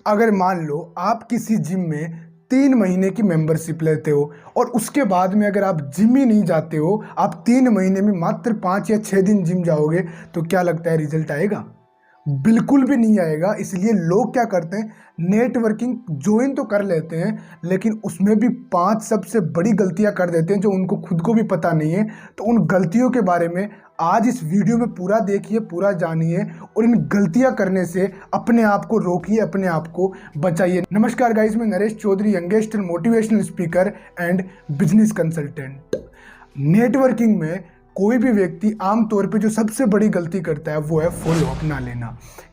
अगर मान लो आप किसी जिम में 3 महीने की मेंबरशिप लेते हो और उसके बाद में अगर आप जिम ही नहीं जाते हो, आप 3 महीने में मात्र 5 या 6 दिन जिम जाओगे, तो क्या लगता है रिजल्ट आएगा? बिल्कुल भी नहीं आएगा। इसलिए लोग क्या करते हैं, नेटवर्किंग ज्वाइन तो कर लेते हैं लेकिन उसमें भी 5 सबसे बड़ी गलतियां कर देते हैं जो उनको खुद को भी पता नहीं है। तो उन गलतियों के बारे में आज इस वीडियो में पूरा देखिए, पूरा जानिए और इन गलतियां करने से अपने आप को रोकिए, अपने आप को बचाइए। नमस्कार गाइस, मैं Naresh Chaudhary, youngest motivational speaker and business consultant. Networking में कोई भी व्यक्ति आमतौर पे जो सबसे बड़ी गलती करता है वो है फॉलो अप ना लेना।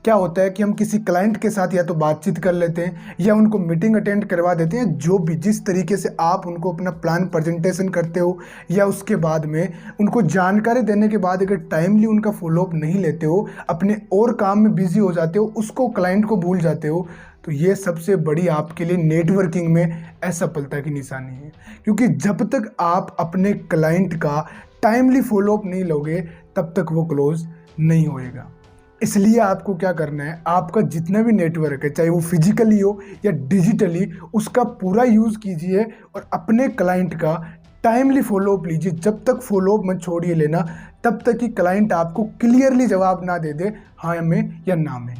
क्या होता है कि हम किसी क्लाइंट के साथ या तो बातचीत कर लेते हैं या उनको मीटिंग अटेंड करवा देते हैं, जो भी जिस तरीके से आप उनको अपना प्लान प्रेजेंटेशन करते हो या उसके बाद में उनको जानकारी देने के बाद अगर टाइमली उनका फॉलो अप नहीं लेते हो, अपने और काम में बिजी हो जाते हो, उसको क्लाइंट को भूल जाते हो, तो ये सबसे बड़ी आपके लिए नेटवर्किंग में असफलता की निशानी है। क्योंकि जब तक आप अपने क्लाइंट का टाइमली फॉलोअप नहीं लोगे तब तक वो क्लोज नहीं होएगा। इसलिए आपको क्या करना है, आपका जितना भी नेटवर्क है, चाहे वो फिजिकली हो या डिजिटली, उसका पूरा यूज़ कीजिए और अपने क्लाइंट का टाइमली फॉलोअप लीजिए। जब तक फॉलोअप मत छोड़िए लेना, तब तक कि क्लाइंट आपको क्लियरली जवाब ना दे दे हाँ में या ना में,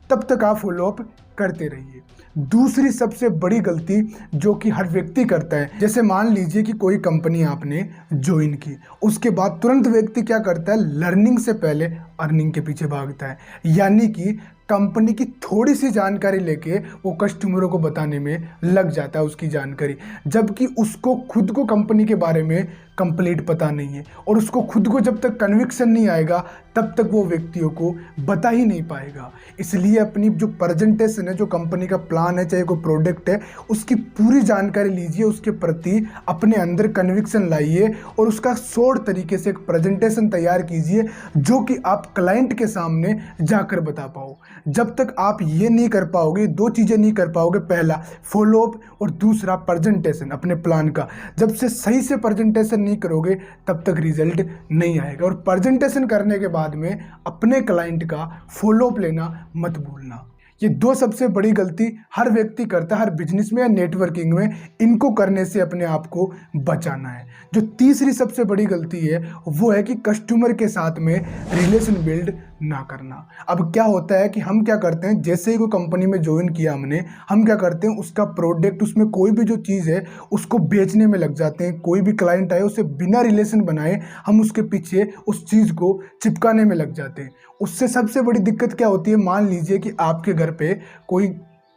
तब तक आप फॉलोअप करते रहिए। दूसरी सबसे बड़ी गलती जो कि हर व्यक्ति करता है, जैसे मान लीजिए कि कोई कंपनी आपने ज्वाइन की, उसके बाद तुरंत व्यक्ति क्या करता है, लर्निंग से पहले अर्निंग के पीछे भागता है। यानी कि कंपनी की थोड़ी सी जानकारी लेके वो कस्टमरों को बताने में लग जाता है उसकी जानकारी, जबकि उसको खुद को कंपनी के बारे में कंप्लीट पता नहीं है। और उसको खुद को जब तक कन्विक्शन नहीं आएगा तब तक वो व्यक्तियों को बता ही नहीं पाएगा। इसलिए अपनी जो प्रेजेंटेशन है, जो कंपनी का प्लान है, चाहे कोई प्रोडक्ट है, उसकी पूरी जानकारी लीजिए, उसके प्रति अपने अंदर कन्विक्शन लाइए और उसका शॉर्ट तरीके से एक प्रेजेंटेशन तैयार कीजिए जो कि आप क्लाइंट के सामने जाकर बता पाओ। जब तक आप ये नहीं कर पाओगे, दो चीज़ें नहीं कर पाओगे, पहला फॉलोअप और दूसरा प्रेजेंटेशन अपने प्लान का, जब से सही से प्रेजेंटेशन नहीं करोगे तब तक रिजल्ट नहीं आएगा। और प्रेजेंटेशन करने के बाद में अपने क्लाइंट का फॉलोअप लेना मत भूलना। ये दो सबसे बड़ी गलती हर व्यक्ति करता है, हर बिजनेस में या नेटवर्किंग में। इनको करने से अपने आप को बचाना है। जो तीसरी सबसे बड़ी गलती है वो है कि कस्टमर के साथ में रिलेशन बिल्ड ना करना। अब क्या होता है कि हम क्या करते हैं, जैसे ही कोई कंपनी में ज्वाइन किया हमने, हम क्या करते हैं, उसका प्रोडक्ट, उसमें कोई भी जो चीज़ है उसको बेचने में लग जाते हैं। कोई भी क्लाइंट आए, उसे बिना रिलेशन बनाए हम उसके पीछे उस चीज़ को चिपकाने में लग जाते हैं। उससे सबसे बड़ी दिक्कत क्या होती है, मान लीजिए कि आपके घर पे कोई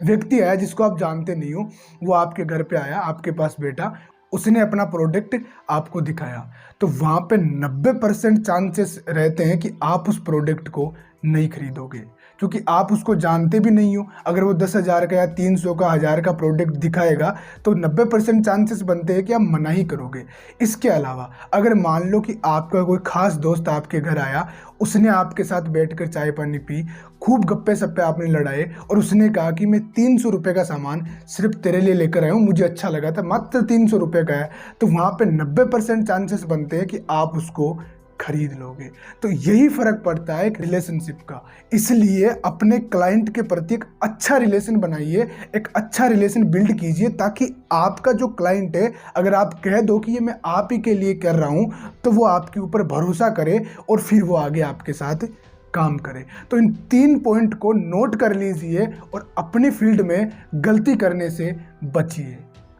व्यक्ति आया जिसको आप जानते नहीं हो, वो आपके घर पे आया, आपके पास बैठा, उसने अपना प्रोडक्ट आपको दिखाया, तो वहाँ पे 90% चांसेस रहते हैं कि आप उस प्रोडक्ट को नहीं खरीदोगे, क्योंकि आप उसको जानते भी नहीं हो। अगर वो 10,000 का या 300 का, 1000 का प्रोडक्ट दिखाएगा तो 90% चांसेस बनते हैं कि आप मना ही करोगे। इसके अलावा अगर मान लो कि आपका कोई खास दोस्त आपके घर आया, उसने आपके साथ बैठकर चाय पानी पी, खूब गप्पे सप्पे आपने लड़ाए और उसने कहा कि मैं 300 रुपये का सामान सिर्फ तेरे लिए लेकर आया हूँ, मुझे अच्छा लगा था, मात्र 300 रुपये का है, तो वहाँ पे 90% चांसेस बनते हैं कि आप उसको खरीद लोगे। तो यही फर्क पड़ता है एक रिलेशनशिप का। इसलिए अपने क्लाइंट के प्रति एक अच्छा रिलेशन बनाइए, एक अच्छा रिलेशन बिल्ड कीजिए, ताकि आपका जो क्लाइंट है, अगर आप कह दो कि ये मैं आप ही के लिए कर रहा हूं, तो वो आपके ऊपर भरोसा करे और फिर वो आगे आपके साथ काम करे। तो इन 3 पॉइंट को नोट कर लीजिए और अपनी फील्ड में गलती करने से बचिए।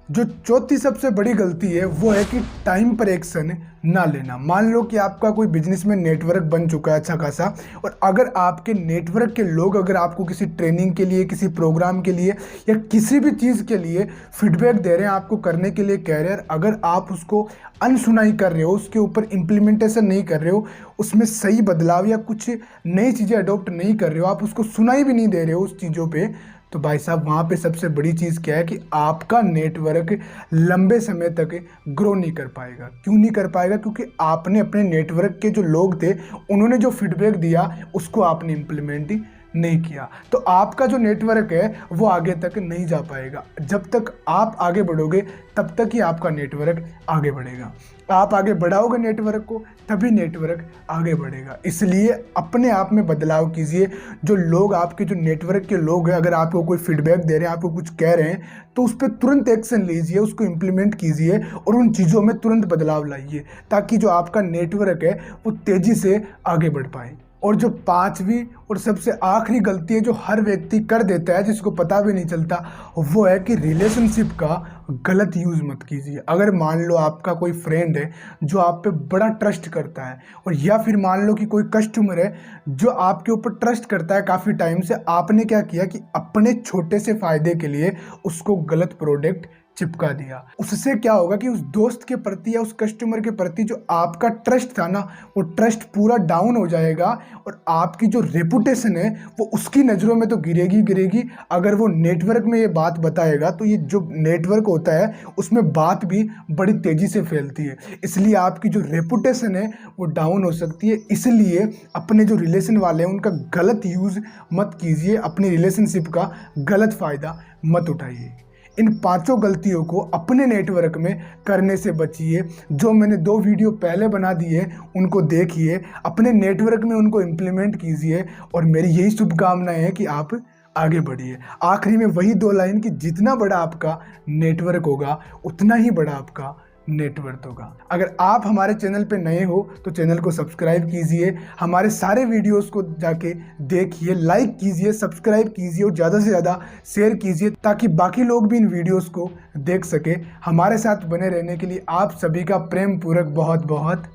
जो चौथी सबसे बड़ी गलती है वो है कि टाइम पर एक्शन ना लेना। मान लो कि आपका कोई बिजनेस में नेटवर्क बन चुका है अच्छा खासा, और अगर आपके नेटवर्क के लोग अगर आपको किसी ट्रेनिंग के लिए, किसी प्रोग्राम के लिए या किसी भी चीज़ के लिए फीडबैक दे रहे हैं, आपको करने के लिए कह रहे हैं, अगर आप उसको अनसुनाई कर रहे हो, उसके ऊपर इम्प्लीमेंटेशन नहीं कर रहे हो, उसमें सही बदलाव या कुछ नई चीज़ें अडॉप्ट नहीं कर रहे हो, आप उसको सुनाई भी नहीं दे रहे हो उस चीज़ों पे, तो भाई साहब वहाँ पे सबसे बड़ी चीज़ क्या है कि आपका नेटवर्क लंबे समय तक ग्रो नहीं कर पाएगा। क्यों नहीं कर पाएगा? क्योंकि आपने अपने नेटवर्क के जो लोग थे उन्होंने जो फीडबैक दिया उसको आपने इम्प्लीमेंट नहीं किया तो आपका जो नेटवर्क है वो आगे तक नहीं जा पाएगा। जब तक आप आगे बढ़ोगे तब तक ही आपका नेटवर्क आगे बढ़ेगा। आप आगे बढ़ाओगे नेटवर्क को तभी नेटवर्क आगे बढ़ेगा। इसलिए अपने आप में बदलाव कीजिए। जो लोग आपके जो नेटवर्क के लोग हैं, अगर आपको कोई फीडबैक दे रहे हैं, आपको कुछ कह रहे हैं, तो उस पर तुरंत एक्शन लीजिए, उसको इम्प्लीमेंट कीजिए और उन चीज़ों में तुरंत बदलाव लाइए, ताकि जो आपका नेटवर्क है वो तेज़ी से आगे बढ़ पाए। और जो पांचवी और सबसे आखिरी गलती है जो हर व्यक्ति कर देता है, जिसको पता भी नहीं चलता, वो है कि रिलेशनशिप का गलत यूज़ मत कीजिए। अगर मान लो आपका कोई फ्रेंड है जो आप पे बड़ा ट्रस्ट करता है, और या फिर मान लो कि कोई कस्टमर है जो आपके ऊपर ट्रस्ट करता है काफ़ी टाइम से, आपने क्या किया कि अपने छोटे से फ़ायदे के लिए उसको गलत प्रोडक्ट चिपका दिया। उससे क्या होगा कि उस दोस्त के प्रति या उस कस्टमर के प्रति जो आपका ट्रस्ट था ना, वो ट्रस्ट पूरा डाउन हो जाएगा और आपकी जो रेपुटेशन है वो उसकी नज़रों में तो गिरेगी गिरेगी। अगर वो नेटवर्क में ये बात बताएगा तो ये जो नेटवर्क होता है उसमें बात भी बड़ी तेज़ी से फैलती है, इसलिए आपकी जो रेपुटेशन है वो डाउन हो सकती है। इसलिए अपने जो रिलेशन वाले हैं उनका गलत यूज़ मत कीजिए, अपनी रिलेशनशिप का गलत फ़ायदा मत उठाइए। इन पांचों गलतियों को अपने नेटवर्क में करने से बचिए। जो मैंने 2 वीडियो पहले बना दिए उनको देखिए, अपने नेटवर्क में उनको इम्प्लीमेंट कीजिए और मेरी यही शुभकामनाएं हैं कि आप आगे बढ़िए। आखिरी में वही 2 लाइन कि जितना बड़ा आपका नेटवर्क होगा उतना ही बड़ा आपका नेटवर्क होगा। अगर आप हमारे चैनल पे नए हो तो चैनल को सब्सक्राइब कीजिए, हमारे सारे वीडियोस को जाके देखिए, लाइक कीजिए, सब्सक्राइब कीजिए और ज़्यादा से ज़्यादा शेयर कीजिए, ताकि बाकी लोग भी इन वीडियोस को देख सके। हमारे साथ बने रहने के लिए आप सभी का प्रेम पूर्वक बहुत बहुत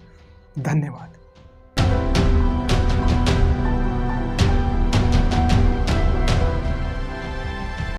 धन्यवाद।